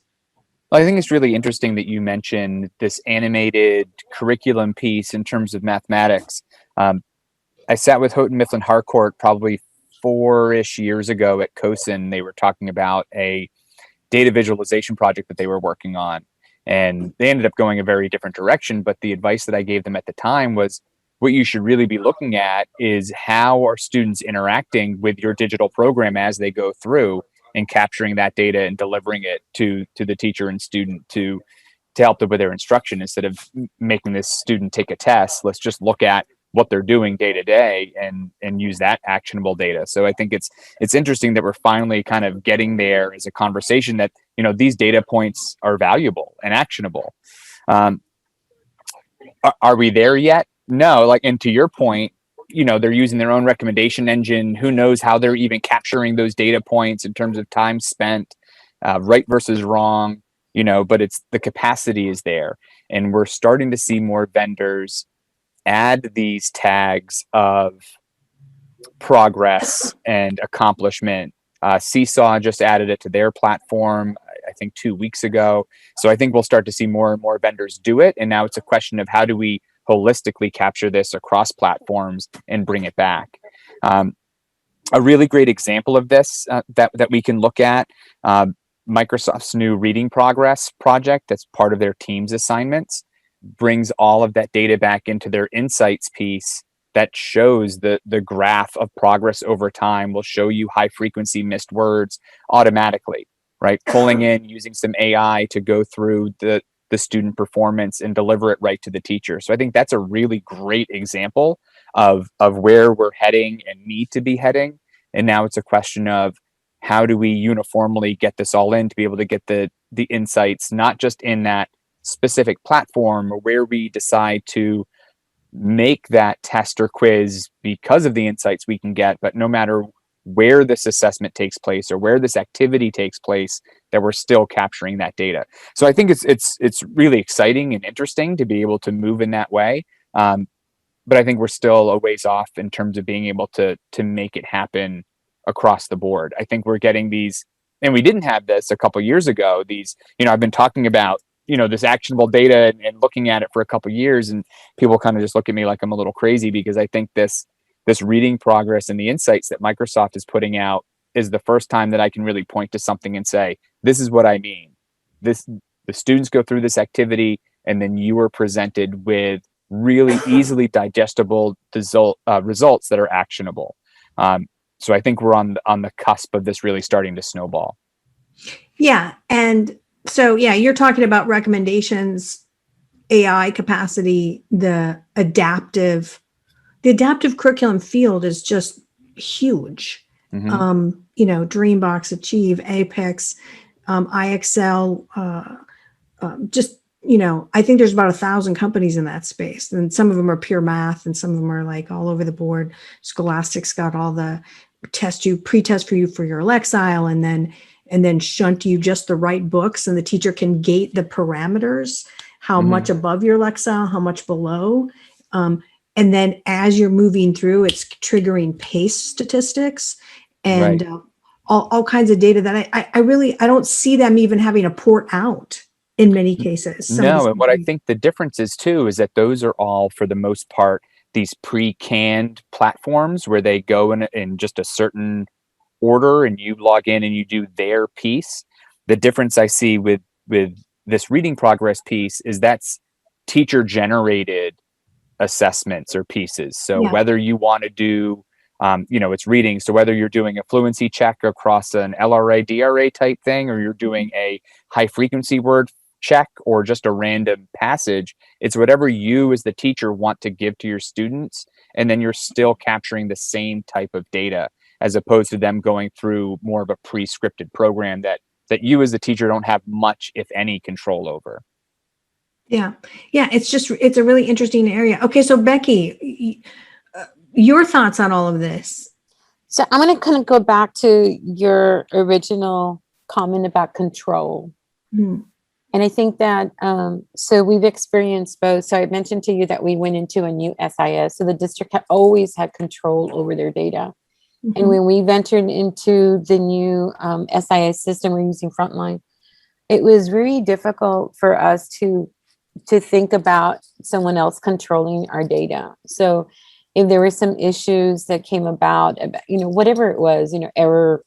Well, I think it's really interesting that you mentioned this animated curriculum piece in terms of mathematics. I sat with Houghton Mifflin Harcourt probably 4-ish years ago at COSIN. They were talking about a data visualization project that they were working on, and they ended up going a very different direction. But the advice that I gave them at the time was, what you should really be looking at is how are students interacting with your digital program as they go through, and capturing that data and delivering it to the teacher and student to help them with their instruction. Instead of making this student take a test, let's just look at what they're doing day to day and use that actionable data. So I think it's interesting that we're finally kind of getting there as a conversation that, these data points are valuable and actionable. Are we there yet? No, and to your point, they're using their own recommendation engine. Who knows how they're even capturing those data points in terms of time spent, right versus wrong, but it's the capacity is there. And we're starting to see more vendors add these tags of progress and accomplishment. Seesaw just added it to their platform, I think 2 weeks ago. So I think we'll start to see more and more vendors do it. And now it's a question of how do we holistically capture this across platforms and bring it back. A really great example of this that we can look at, Microsoft's new reading progress project that's part of their Teams assignments. brings all of that data back into their insights piece that shows the graph of progress over time, will show you high frequency missed words automatically, right? Pulling in, using some AI to go through the student performance and deliver it right to the teacher. So I think that's a really great example of where we're heading and need to be heading. And now it's a question of how do we uniformly get this all in to be able to get the insights, not just in that specific platform where we decide to make that test or quiz because of the insights we can get, but no matter where this assessment takes place or where this activity takes place, that we're still capturing that data. So I think it's really exciting and interesting to be able to move in that way. But I think we're still a ways off in terms of being able to make it happen across the board. I think we're getting these, and we didn't have this a couple years ago. These, I've been talking about this actionable data and looking at it for a couple years, and people kind of just look at me like I'm a little crazy, because I think this reading progress and the insights that Microsoft is putting out is the first time that I can really point to something and say, this is what I mean. The students go through this activity, and then you are presented with really easily digestible results that are actionable. So I think we're on the cusp of this really starting to snowball. Yeah. And so, yeah, you're talking about recommendations, AI capacity, the adaptive curriculum field is just huge. Mm-hmm. Dreambox, Achieve, Apex, IXL, I think there's about 1,000 companies in that space, and some of them are pure math, and some of them are like all over the board. Scholastic's got all the pre-test for you for your Lexile, and then shunt you just the right books, and the teacher can gate the parameters, how Mm-hmm. much above your Lexile, how much below. And then as you're moving through, it's triggering pace statistics and Right. all kinds of data that I don't see them even having to port out in many cases. No, and what I think the difference is too is that those are all, for the most part, these pre-canned platforms where they go in just a certain order, and you log in and you do their piece. The difference I see with this reading progress piece is that's teacher generated assessments or pieces. So Yeah. whether you want to do, it's reading. So whether you're doing a fluency check across an LRA, DRA type thing, or you're doing a high frequency word check or just a random passage, it's whatever you as the teacher want to give to your students. And then you're still capturing the same type of data, as opposed to them going through more of a pre-scripted program that you as the teacher don't have much, if any, control over. Yeah. It's a really interesting area. Okay. So Becky, your thoughts on all of this? So I'm going to kind of go back to your original comment about control. Hmm. And I think that, so we've experienced both. So I mentioned to you that we went into a new SIS. So the district had always had control over their data. Mm-hmm. And when we ventured into the new SIS system, we're using Frontline, it was very difficult for us to think about someone else controlling our data. So if there were some issues that came about, whatever it was, error,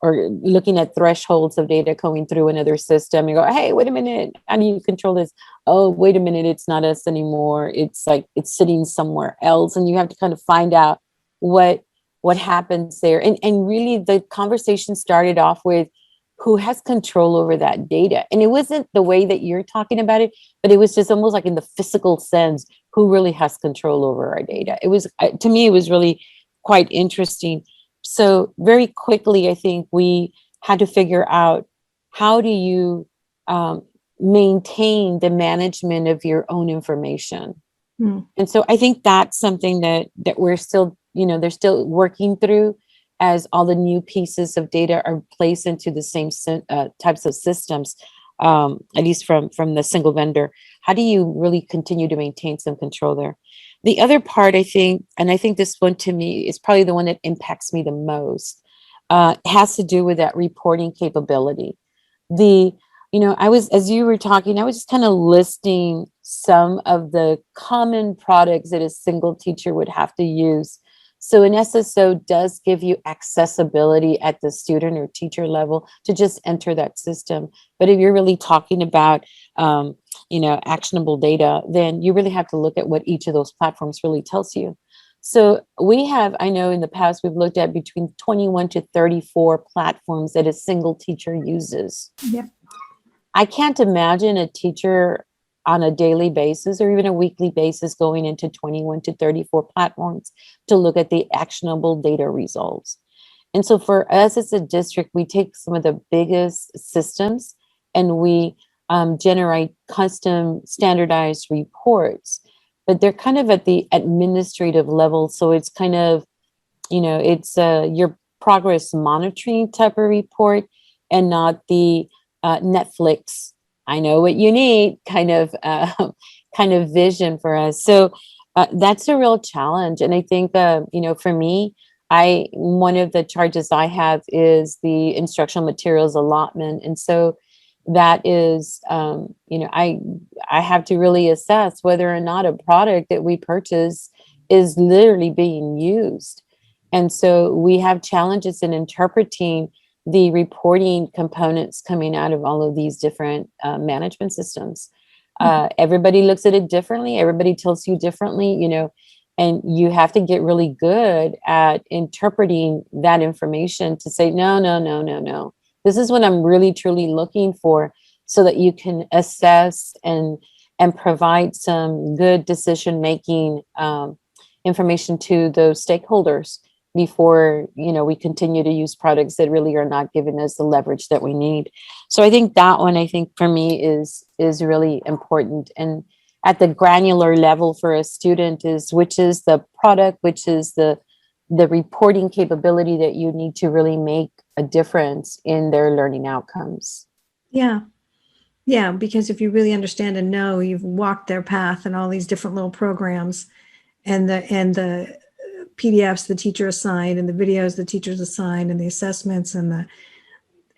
or looking at thresholds of data going through another system, you go, hey, wait a minute, how do you control this? Oh, wait a minute, it's not us anymore. It's like it's sitting somewhere else. And you have to kind of find out what happens there. And really the conversation started off with who has control over that data. And it wasn't the way that you're talking about it, but it was just almost like in the physical sense, who really has control over our data. It was, to me, it was really quite interesting. So very quickly, I think we had to figure out, how do you maintain the management of your own information? And so I think that's something that we're still, they're still working through, as all the new pieces of data are placed into the same types of systems, at least from the single vendor. How do you really continue to maintain some control there? The other part, I think, and I think this one to me is probably the one that impacts me the most, has to do with that reporting capability. As you were talking, I was just kind of listing some of the common products that a single teacher would have to use. So an SSO does give you accessibility at the student or teacher level to just enter that system. But if you're really talking about actionable data, then you really have to look at what each of those platforms really tells you. So I know in the past, we've looked at between 21 to 34 platforms that a single teacher uses. Yeah. I can't imagine a teacher on a daily basis or even a weekly basis going into 21 to 34 platforms to look at the actionable data results. And so for us as a district, we take some of the biggest systems and we generate custom standardized reports, but they're kind of at the administrative level. So it's kind of, it's your progress monitoring type of report and not the Netflix, I know what you need kind of vision for us. So that's a real challenge. And I think, for me, one of the charges I have is the instructional materials allotment. And so that is, I have to really assess whether or not a product that we purchase is literally being used. And so we have challenges in interpreting the reporting components coming out of all of these different management systems. Everybody looks at it differently. Everybody tells you differently, and you have to get really good at interpreting that information to say, no. This is what I'm really, truly looking for so that you can assess and provide some good decision-making information to those stakeholders before, we continue to use products that really are not giving us the leverage that we need. So I think that one, for me is really important. And at the granular level for a student is, which is the product, which is the reporting capability that you need to really make a difference in their learning outcomes. Yeah. Yeah. Because if you really understand and know, you've walked their path and all these different little programs and the PDFs the teacher assigned and the videos the teachers assigned and the assessments and the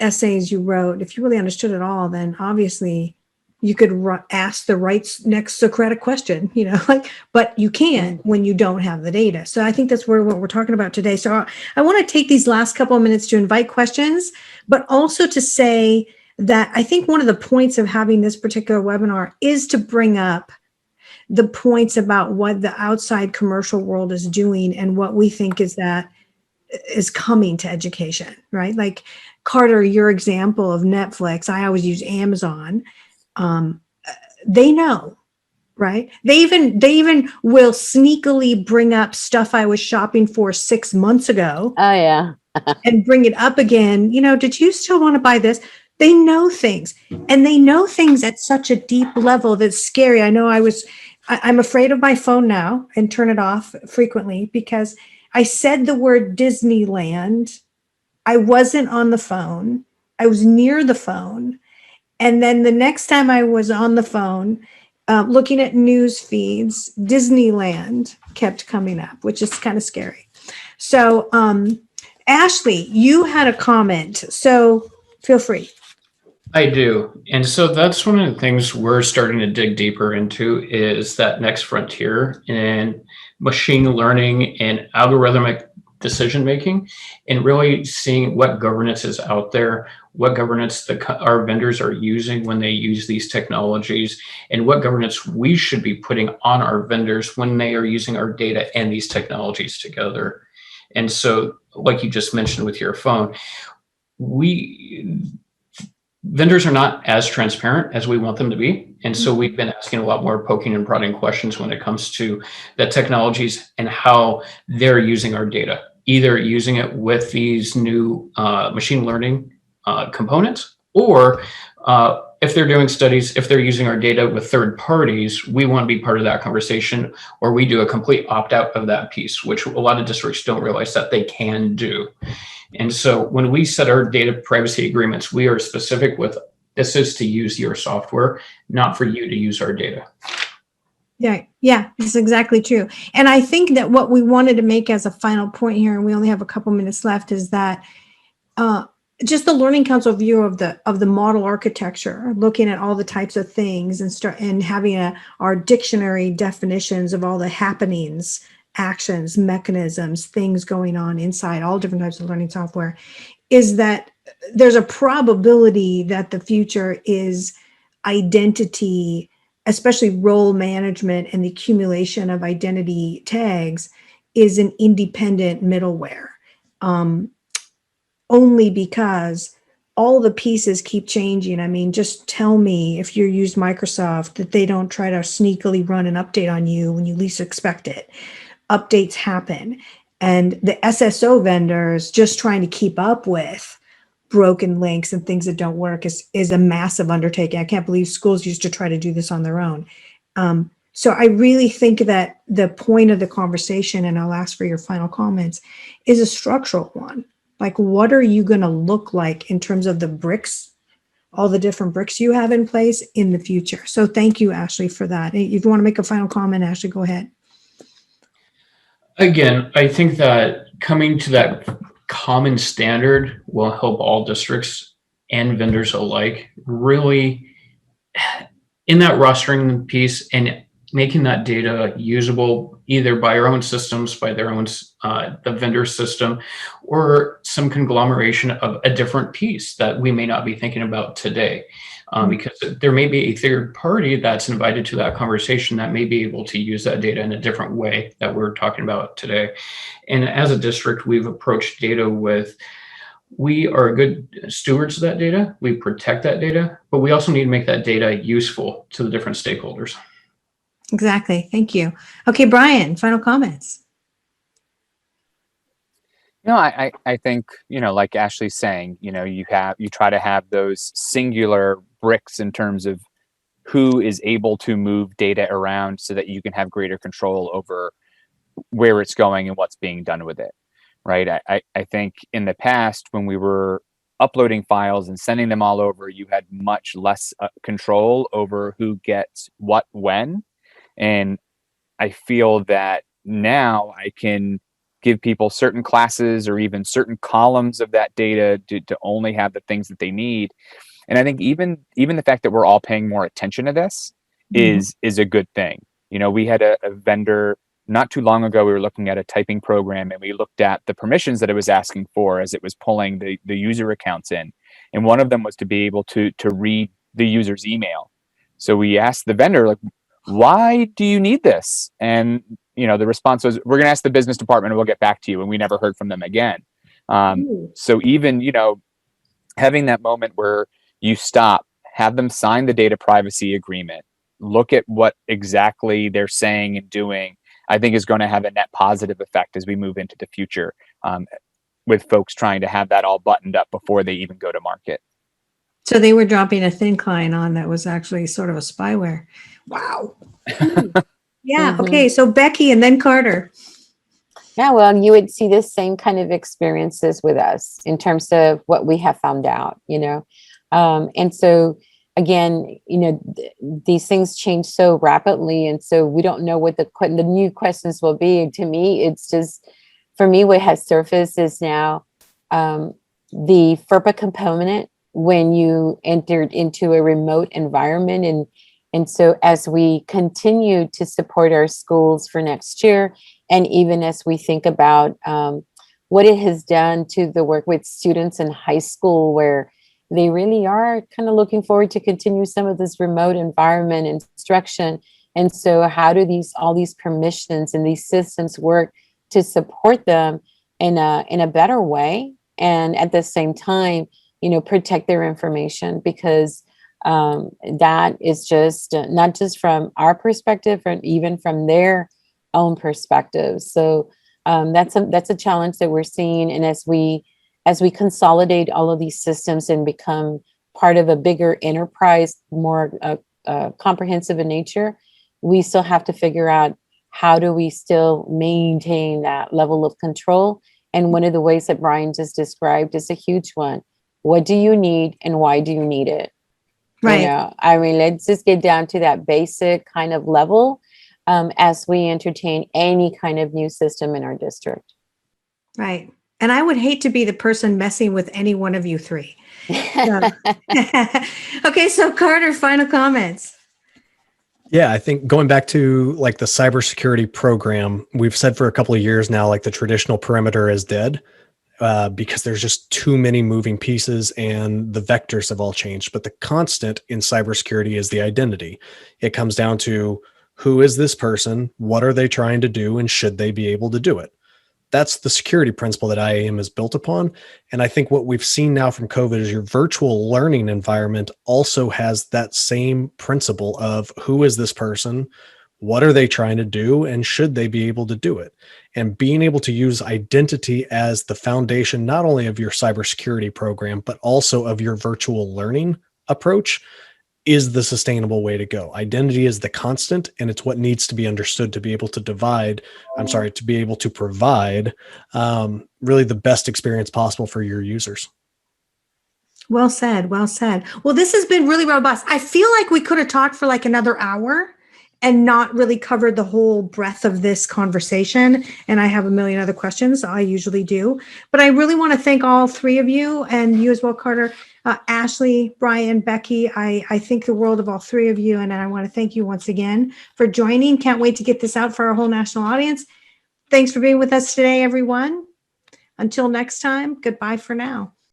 essays you wrote, if you really understood it all, then obviously you could ask the right next Socratic question, but you can't when you don't have the data. So I think that's what we're talking about today. So I want to take these last couple of minutes to invite questions, but also to say that I think one of the points of having this particular webinar is to bring up the points about what the outside commercial world is doing and what we think is coming to education, right? Like Carter, your example of Netflix, I always use Amazon. They know, right? They even will sneakily bring up stuff I was shopping for 6 months ago. Oh yeah. And bring it up again. Did you still want to buy this? They know things, and they know things at such a deep level that's scary. I know I'm afraid of my phone now and turn it off frequently because I said the word Disneyland. I wasn't on the phone. I was near the phone. And then the next time I was on the phone, looking at news feeds, Disneyland kept coming up, which is kind of scary. So, Ashley, you had a comment, so feel free. I do. And so that's one of the things we're starting to dig deeper into is that next frontier in machine learning and algorithmic decision making, and really seeing what governance is out there, what governance our vendors are using when they use these technologies, and what governance we should be putting on our vendors when they are using our data and these technologies together. And so, like you just mentioned with your phone, vendors are not as transparent as we want them to be. And so we've been asking a lot more poking and prodding questions when it comes to the technologies and how they're using our data, either using it with these new machine learning components, or if they're doing studies, if they're using our data with third parties, we want to be part of that conversation, or we do a complete opt-out of that piece, which a lot of districts don't realize that they can do. And so when we set our data privacy agreements, we are specific with this is to use your software, not for you to use our data. Yeah, that's exactly true. And I think that what we wanted to make as a final point here, and we only have a couple minutes left, is that just the Learning Council view of the model architecture, looking at all the types of things and having our dictionary definitions of all the happenings, actions, mechanisms, things going on inside all different types of learning software, is that there's a probability that the future is identity especially role management and the accumulation of identity tags, is an independent middleware. Only because all the pieces keep changing. I mean, just tell me if you use Microsoft that they don't try to sneakily run an update on you when you least expect it. Updates happen. And the SSO vendors just trying to keep up with broken links and things that don't work is a massive undertaking. I can't believe schools used to try to do this on their own. So I really think that the point of the conversation, and I'll ask for your final comments, is a structural one. Like, what are you going to look like in terms of the bricks, all the different bricks you have in place in the future? So thank you, Ashley, for that. If you want to make a final comment, Ashley, go ahead. Again, I think that coming to that common standard will help all districts and vendors alike really in that rostering piece and making that data usable either by our own systems, by their own, the vendor system, or some conglomeration of a different piece that we may not be thinking about today. Because there may be a third party that's invited to that conversation that may be able to use that data in a different way that we're talking about today. And as a district, we've approached data with, we are good stewards of that data, we protect that data, but we also need to make that data useful to the different stakeholders. Exactly. Thank you. Okay, Brian, final comments. I think, like Ashley's saying, you try to have those singular bricks in terms of who is able to move data around so that you can have greater control over where it's going and what's being done with it. Right. I think in the past, when we were uploading files and sending them all over, you had much less control over who gets what when. And I feel that now I can give people certain classes or even certain columns of that data to only have the things that they need. And I think even the fact that we're all paying more attention to this is a good thing. We had a vendor not too long ago. We were looking at a typing program and we looked at the permissions that it was asking for as it was pulling the user accounts in. And one of them was to be able to read the user's email. So we asked the vendor, like, why do you need this? And the response was, we're going to ask the business department and we'll get back to you. And we never heard from them again. So even, having that moment where you stop, have them sign the data privacy agreement, look at what exactly they're saying and doing, I think is going to have a net positive effect as we move into the future, with folks trying to have that all buttoned up before they even go to market. So they were dropping a thin client on that was actually sort of a spyware. Wow. Yeah. Okay. So Becky and then Carter. Yeah, well, you would see the same kind of experiences with us in terms of what we have found out, and so again, these things change so rapidly, and so we don't know what the new questions will be. To me, it's just, for me, what has surfaced is now the FERPA component when you entered into a remote environment, and so as we continue to support our schools for next year, and even as we think about what it has done to the work with students in high school, where they really are kind of looking forward to continue some of this remote environment instruction. And so how do all these permissions and these systems work to support them in a better way? And at the same time, protect their information, because that is just not just from our perspective, but even from their own perspective. So that's a challenge that we're seeing. And as we consolidate all of these systems and become part of a bigger enterprise, more comprehensive in nature, we still have to figure out how do we still maintain that level of control. And one of the ways that Brian just described is a huge one. What do you need and why do you need it? Right. Let's just get down to that basic kind of level as we entertain any kind of new system in our district. Right. And I would hate to be the person messing with any one of you three. So. Okay. So Carter, final comments. Yeah, I think going back to like the cybersecurity program, we've said for a couple of years now, like the traditional perimeter is dead. because there's just too many moving pieces and the vectors have all changed. But the constant in cybersecurity is the identity. It comes down to, who is this person? What are they trying to do? And should they be able to do it? That's the security principle that IAM is built upon. And I think what we've seen now from COVID is your virtual learning environment also has that same principle of, who is this person? What are they trying to do? And should they be able to do it? And being able to use identity as the foundation, not only of your cybersecurity program, but also of your virtual learning approach, is the sustainable way to go. Identity is the constant, and it's what needs to be understood to be able to to be able to provide really the best experience possible for your users. Well said. Well said. Well, this has been really robust. I feel like we could have talked for like another hour and not really covered the whole breadth of this conversation. And I have a million other questions. I usually do. But I really want to thank all three of you, and you as well, Carter, Ashley, Brian, Becky. I think the world of all three of you. And I want to thank you once again for joining. Can't wait to get this out for our whole national audience. Thanks for being with us today, everyone. Until next time, goodbye for now.